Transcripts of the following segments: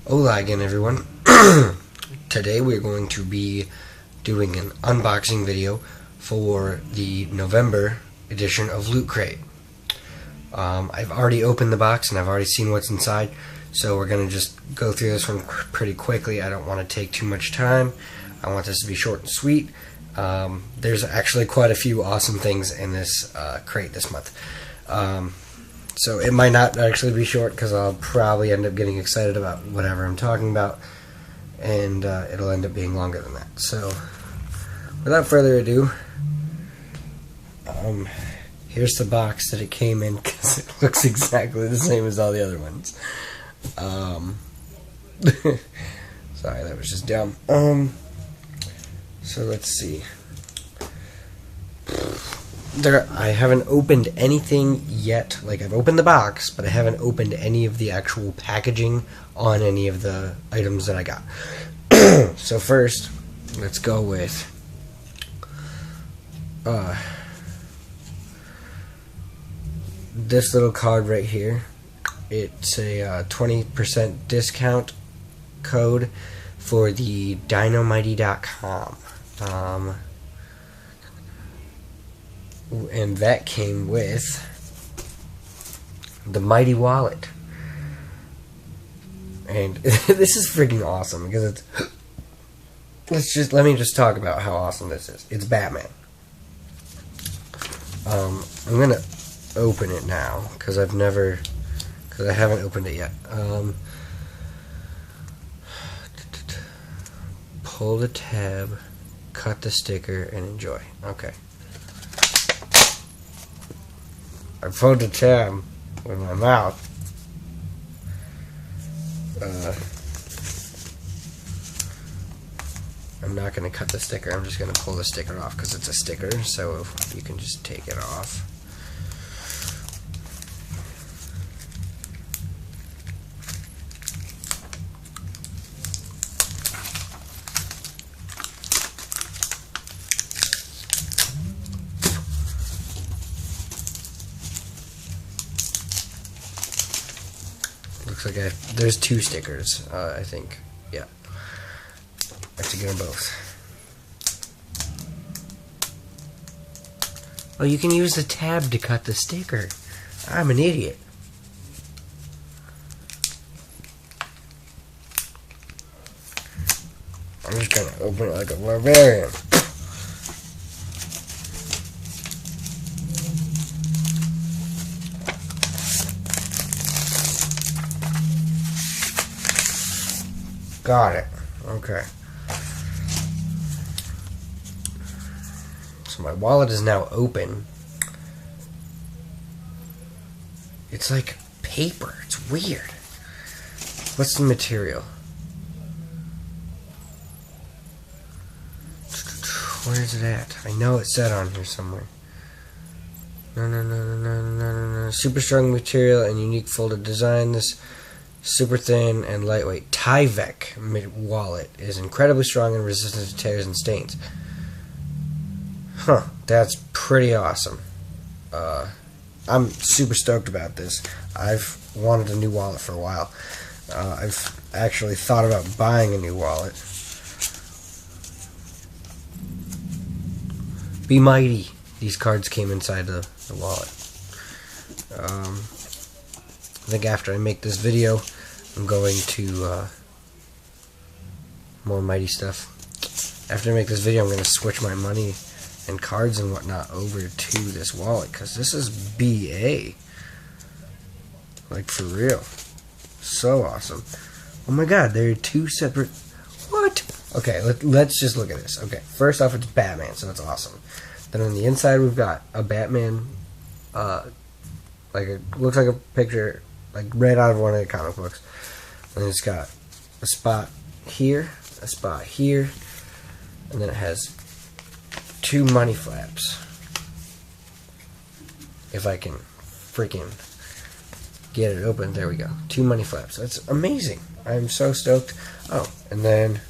Hola again, everyone. Today we're going to be doing an unboxing video for the November edition of Loot Crate. I've already opened the box and I've already seen what's inside, so we're going to just go through this one pretty quickly. I don't want to take too much time. I want this to be short and sweet. There's actually quite a few awesome things in this crate this month. So it might not actually be short because I'll probably end up getting excited about whatever I'm talking about, and it'll end up being longer than that. So without further ado, here's the box that it came in, because it looks exactly the same as all the other ones. Sorry, that was just dumb. So let's see. I haven't opened anything yet. Like, I've opened the box, but I haven't opened any of the actual packaging on any of the items that I got. So first, let's go with this little card right here. It's a 20% discount code for the Dynamite.com. And that came with the Mighty Wallet. And this is freaking awesome because it's let me just talk about how awesome this is. It's Batman. I'm gonna open it now because I haven't opened it yet. Pull the tab, cut the sticker, and enjoy. Okay. I pulled the tab with my mouth. I'm not going to cut the sticker. I'm just going to pull the sticker off because it's a sticker, so you can just take it off. Looks like there's two stickers, I think. Yeah. I have to get them both. Oh, you can use the tab to cut the sticker. I'm an idiot. I'm just gonna open it like a barbarian. Got it. Okay. So my wallet is now open. It's like paper. It's weird. What's the material? Where is it at? I know it said on here somewhere. No. Super strong material and unique folded design. This super thin and lightweight Tyvek wallet is incredibly strong and resistant to tears and stains. Huh, that's pretty awesome. I'm super stoked about this. I've wanted a new wallet for a while. I've actually thought about buying a new wallet. Be mighty. These cards came inside the wallet. I think after I make this video, I'm going to more mighty stuff. After I make this video, I'm going to switch my money and cards and whatnot over to this wallet, because this is BA. Like, for real. So awesome. Oh my god, there are two separate... What? Okay, let's just look at this. Okay, first off, it's Batman, so that's awesome. Then on the inside, we've got a Batman, like, it looks like a picture, like, right out of one of the comic books. And it's got a spot here, a spot here, and then it has two money flaps. If I can freaking get it open, there we go. Two money flaps. That's amazing. I'm so stoked. Oh, and then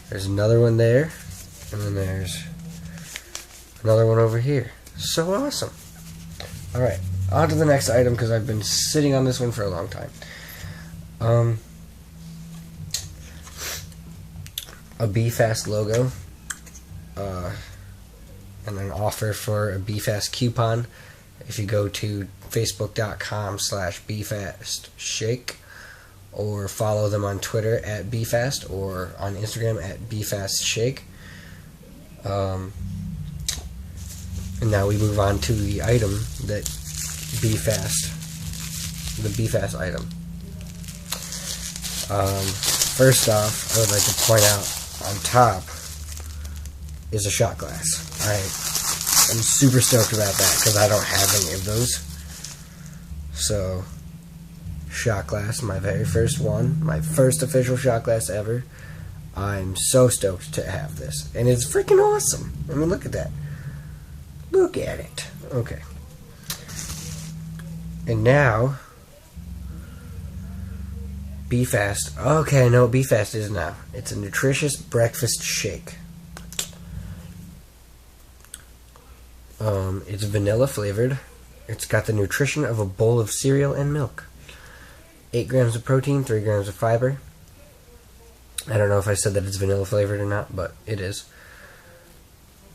there's another one there, and then there's another one over here. So awesome. Alright, on to the next item, because I've been sitting on this one for a long time. a BeFast logo, and an offer for a BeFast coupon. If you go to facebook.com/BeFastShake, or follow them on Twitter at BeFast, or on Instagram at BeFastShake. And now we move on to the item that the BeFast item. First off, I would like to point out on top is a shot glass. I'm super stoked about that because I don't have any of those. So, shot glass, my very first one, my first official shot glass ever. I'm so stoked to have this, and it's freaking awesome. I mean, look at that. Look at it. Okay. And now, BeFast. Okay, I know what BeFast is now. It's a nutritious breakfast shake. It's vanilla flavored. It's got the nutrition of a bowl of cereal and milk. 8 grams of protein, 3 grams of fiber. I don't know if I said that it's vanilla flavored or not, but it is.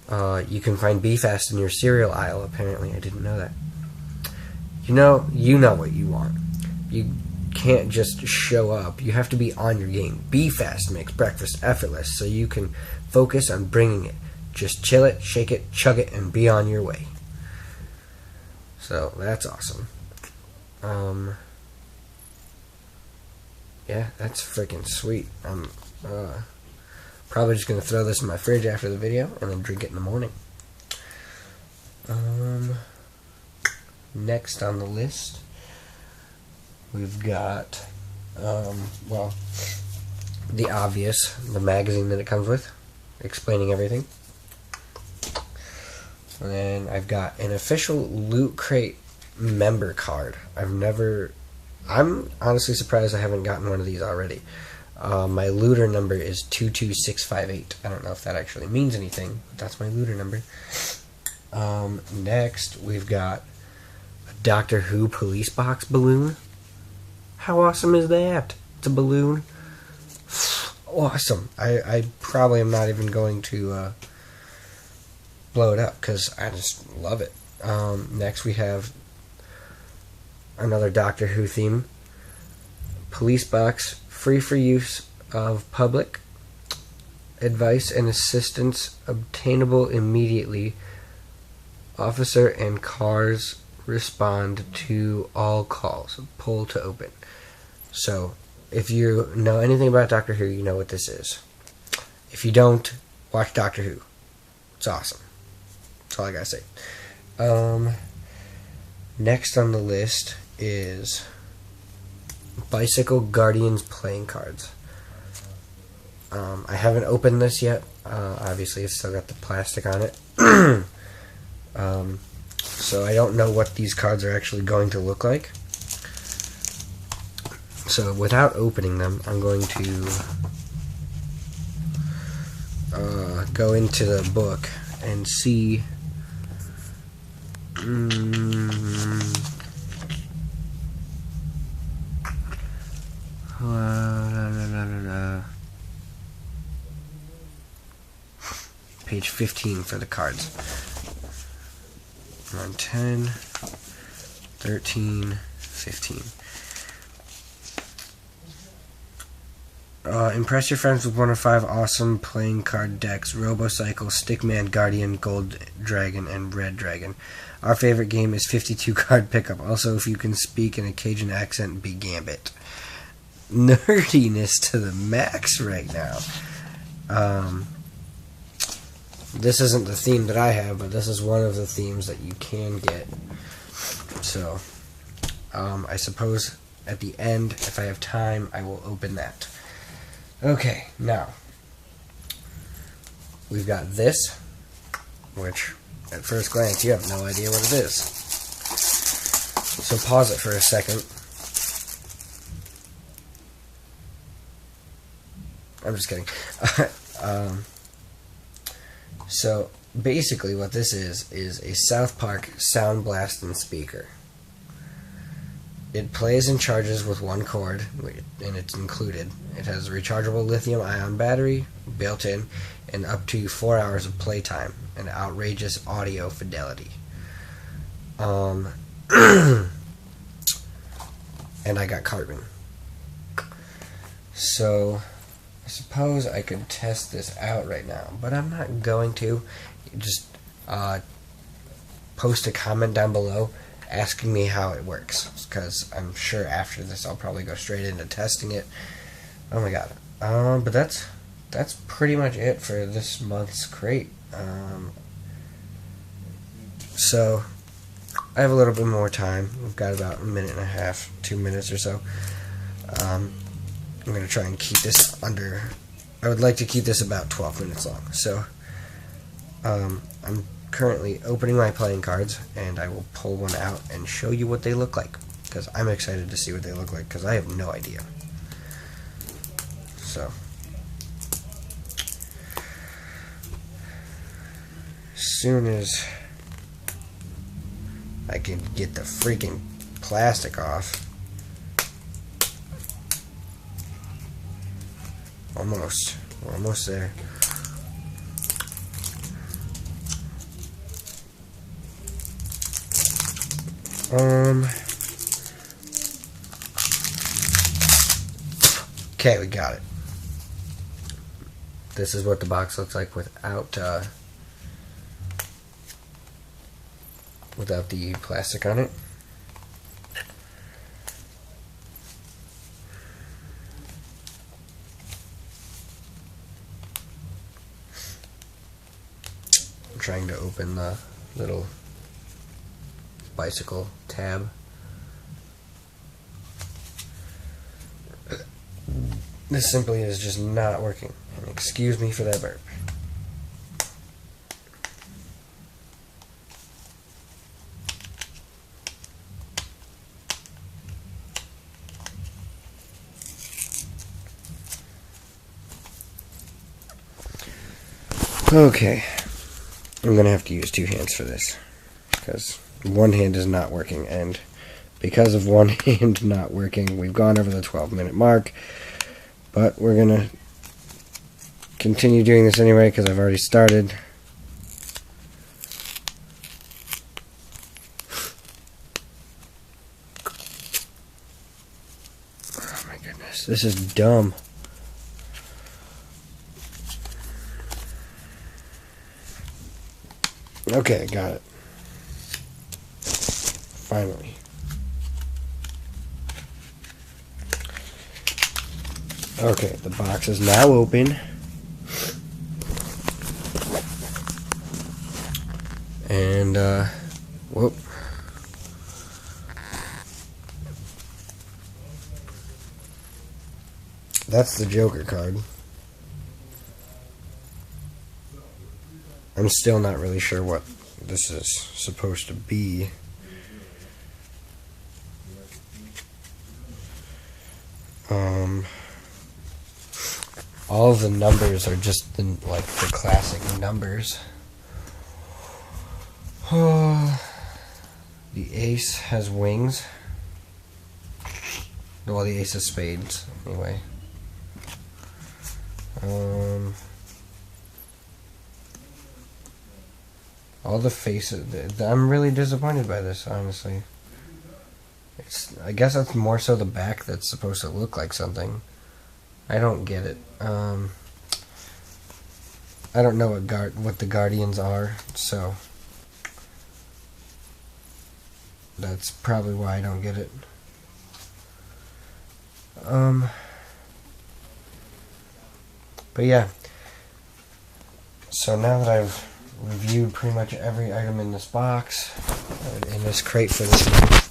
You can find BeFast in your cereal aisle, apparently. I didn't know that. You know what you want. You can't just show up. You have to be on your game. BeFast makes breakfast effortless, so you can focus on bringing it. Just chill it, shake it, chug it, and be on your way. So, that's awesome. Yeah, that's freaking sweet. I'm probably just going to throw this in my fridge after the video and then drink it in the morning. Next on the list, we've got, well, the obvious, the magazine that it comes with, explaining everything. And then I've got an official Loot Crate member card. I'm honestly surprised I haven't gotten one of these already. My looter number is 22658. I don't know if that actually means anything, but that's my looter number. Next, we've got a Doctor Who police box balloon. How awesome is that? It's a balloon. Awesome. I probably am not even going to blow it up because I just love it. Next, we have another Doctor Who theme. Police box, free for use of public. Advice and assistance obtainable immediately. Officer and cars respond to all calls. Pull to open. So, if you know anything about Doctor Who, you know what this is. If you don't, watch Doctor Who. It's awesome. That's all I gotta say. Next on the list is Bicycle Guardians playing cards. I haven't opened this yet. Obviously, it's still got the plastic on it. So I don't know what these cards are actually going to look like. So without opening them, I'm going to go into the book and see. Page 15 for the cards. On 10, 13, 15. Impress your friends with one of 5 awesome playing card decks: Robocycle, Stickman, Guardian, Gold Dragon, and Red Dragon. Our favorite game is 52 card pickup. Also, if you can speak in a Cajun accent, be Gambit. Nerdiness to the max right now. This isn't the theme that I have, but this is one of the themes that you can get. So, I suppose at the end, if I have time, I will open that. Okay, now, we've got this, which, at first glance, you have no idea what it is. So pause it for a second. I'm just kidding. So, basically what this is a South Park sound blasting speaker. It plays and charges with one cord, and it's included. It has a rechargeable lithium-ion battery built in, and up to 4 hours of playtime, and outrageous audio fidelity. And I got carbon. So I suppose I could test this out right now, but I'm not going to. Just post a comment down below asking me how it works, because I'm sure after this I'll probably go straight into testing it. Oh my god. But that's pretty much it for this month's crate. So I have a little bit more time. We've got about a minute and a half, 2 minutes or so. I'm going to try and keep this under, I would like to keep this about 12 minutes long. So I'm currently opening my playing cards, and I will pull one out and show you what they look like, because I'm excited to see what they look like, because I have no idea. So as soon as I can get the freaking plastic off. Almost. We're almost there. Okay, we got it. This is what the box looks like without the plastic on it. I'm trying to open the little bicycle tab. This simply is just not working. And excuse me for that burp. Okay, I'm gonna have to use 2 hands for this, because one hand is not working, and because of one hand not working, we've gone over the 12-minute mark, but we're gonna continue doing this anyway, because I've already started. Oh my goodness, this is dumb. Okay, got it. Finally. Okay, the box is now open. And, whoop. That's the Joker card. I'm still not really sure what this is supposed to be. All of the numbers are just the classic numbers. The ace has wings. Well, the ace of spades, anyway. All the faces. I'm really disappointed by this, honestly. I guess that's more so the back that's supposed to look like something. I don't get it. I don't know what the Guardians are, so that's probably why I don't get it. But yeah. So now that I've reviewed pretty much every item in this box, in this crate for this month,